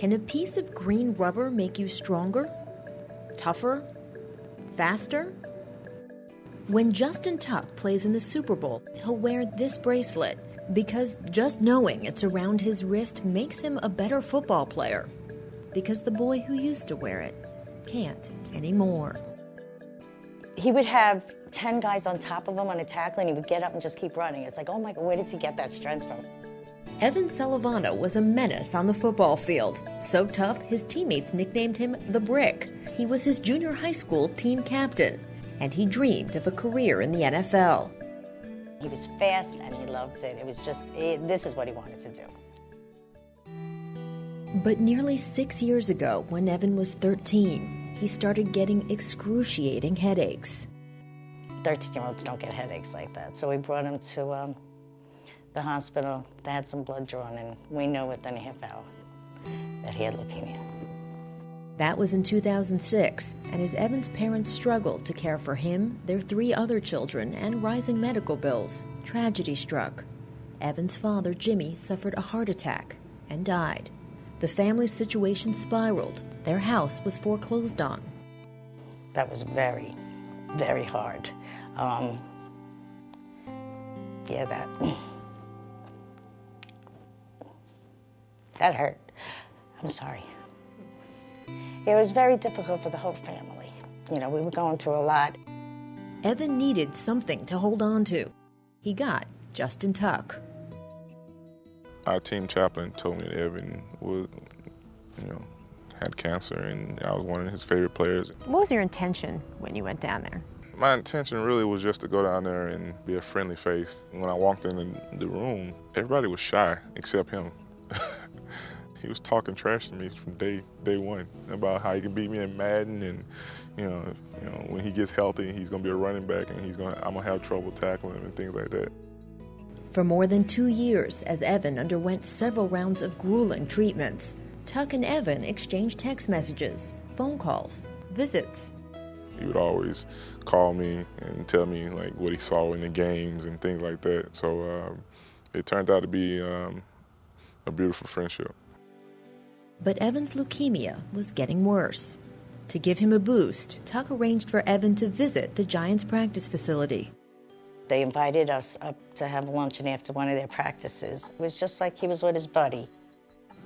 Can a piece of green rubber make you stronger? Tougher? Faster? When Justin Tuck plays in the Super Bowl, he'll wear this bracelet because just knowing it's around his wrist makes him a better football player. Because the boy who used to wear it can't anymore. He would have 10 guys on top of him on a tackle, and he would get up and just keep running. It's like, oh my God, where does he get that strength from? Evan Salavano was a menace on the football field. So tough, his teammates nicknamed him the Brick. He was his junior high school team captain, and he dreamed of a career in the NFL. He was fast, and he loved it. It was just, this is what he wanted to do. But nearly 6 years ago, when Evan was 13, he started getting excruciating headaches. 13-year-olds don't get headaches like that. So we brought him to the hospital. They had some blood drawn, and we know within a half hour that he had leukemia. That was in 2006, and as Evan's parents struggled to care for him, their 3 other children, and rising medical bills, tragedy struck. Evan's father, Jimmy, suffered a heart attack and died. The family's situation spiraled. Their house was foreclosed on. That was very, very hard. That hurt. I'm sorry. It was very difficult for the whole family. You know, we were going through a lot. Evan needed something to hold on to. He got Justin Tuck. Our team chaplain told me that Evan was, had cancer, and I was one of his favorite players. What was your intention when you went down there? My intention really was just to go down there and be a friendly face. When I walked in the room, everybody was shy except him. He was talking trash to me from day one about how he can beat me in Madden, and when he gets healthy, he's gonna be a running back, and I'm gonna have trouble tackling him and things like that. For more than 2 years, as Evan underwent several rounds of grueling treatments, Tuck and Evan exchanged text messages, phone calls, visits. He would always call me and tell me like what he saw in the games and things like that. So it turned out to be a beautiful friendship. But Evan's leukemia was getting worse. To give him a boost, Tuck arranged for Evan to visit the Giants practice facility. They invited us up to have luncheon after one of their practices. It was just like he was with his buddy.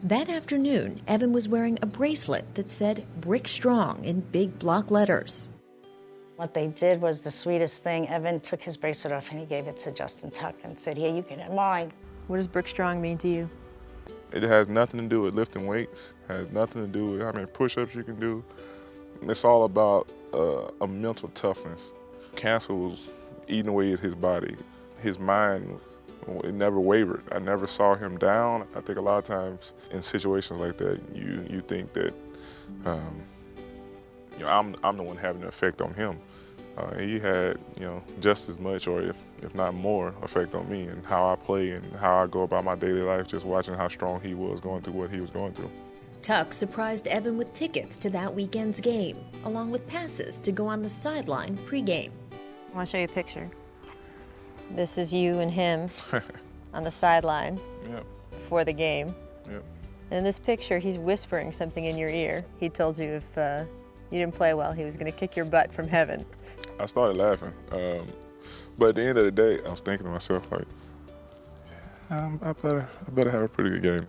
That afternoon, Evan was wearing a bracelet that said "Brick Strong" in big block letters. What they did was the sweetest thing. Evan took his bracelet off and he gave it to Justin Tuck and said, "Here, you can have mine." What does Brick Strong mean to you? It has nothing to do with lifting weights. It has nothing to do with how many push-ups you can do. It's all about a mental toughness. Cancer was eating away at his body. His mind, it never wavered. I never saw him down. I think a lot of times in situations like that, you think that I'm the one having an effect on him. He had just as much, or if not more, effect on me and how I play and how I go about my daily life, just watching how strong he was going through what he was going through. Tuck surprised Evan with tickets to that weekend's game, along with passes to go on the sideline pregame. I want to show you a picture. This is you and him on the sideline before the game. Yep. And in this picture, he's whispering something in your ear. He told you if you didn't play well, he was going to kick your butt from heaven. I started laughing, but at the end of the day, I was thinking to myself, like, I better have a pretty good game.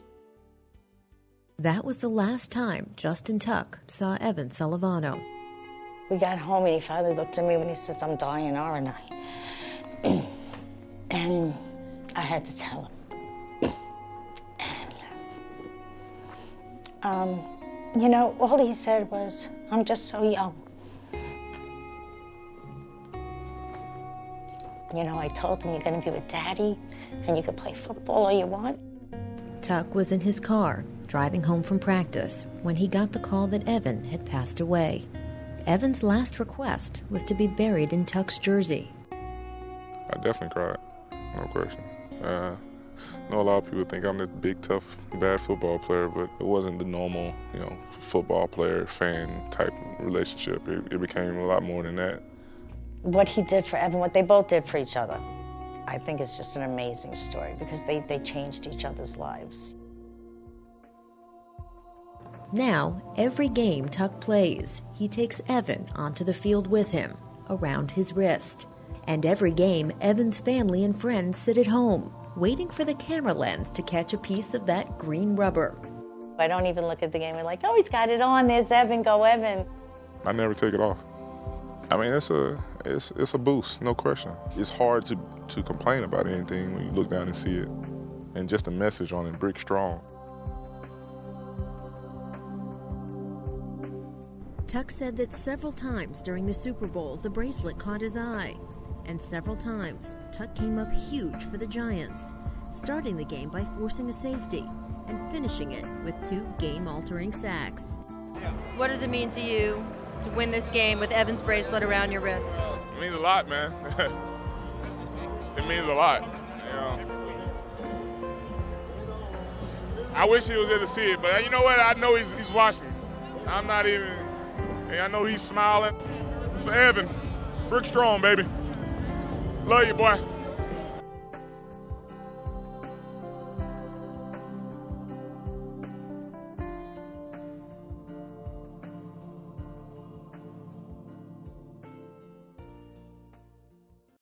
That was the last time Justin Tuck saw Evan Salavano. We got home and he finally looked at me when he said, "I'm dying, aren't I?" And I had to tell him. And, all he said was, "I'm just so young." I told him, "You're going to be with Daddy, and you can play football all you want." Tuck was in his car, driving home from practice, when he got the call that Evan had passed away. Evan's last request was to be buried in Tuck's jersey. I definitely cried, no question. I know a lot of people think I'm this big, tough, bad football player, but it wasn't the normal, football player, fan type relationship. It became a lot more than that. What he did for Evan, what they both did for each other, I think is just an amazing story because they changed each other's lives. Now, every game Tuck plays, he takes Evan onto the field with him, around his wrist. And every game, Evan's family and friends sit at home, waiting for the camera lens to catch a piece of that green rubber. I don't even look at the game and like, oh, he's got it on, there's Evan, go Evan. I never take it off. I mean, it's a boost, no question. It's hard to complain about anything when you look down and see it. And just a message on it, brick strong. Tuck said that several times during the Super Bowl, the bracelet caught his eye. And several times, Tuck came up huge for the Giants, starting the game by forcing a safety and finishing it with 2 game-altering sacks. What does it mean to you to win this game with Evan's bracelet around your wrist? It means a lot, man. It means a lot. You know. I wish he was there to see it, but you know what? I know he's watching. I'm not even. I know he's smiling. For Evan, brick strong, baby. Love you, boy.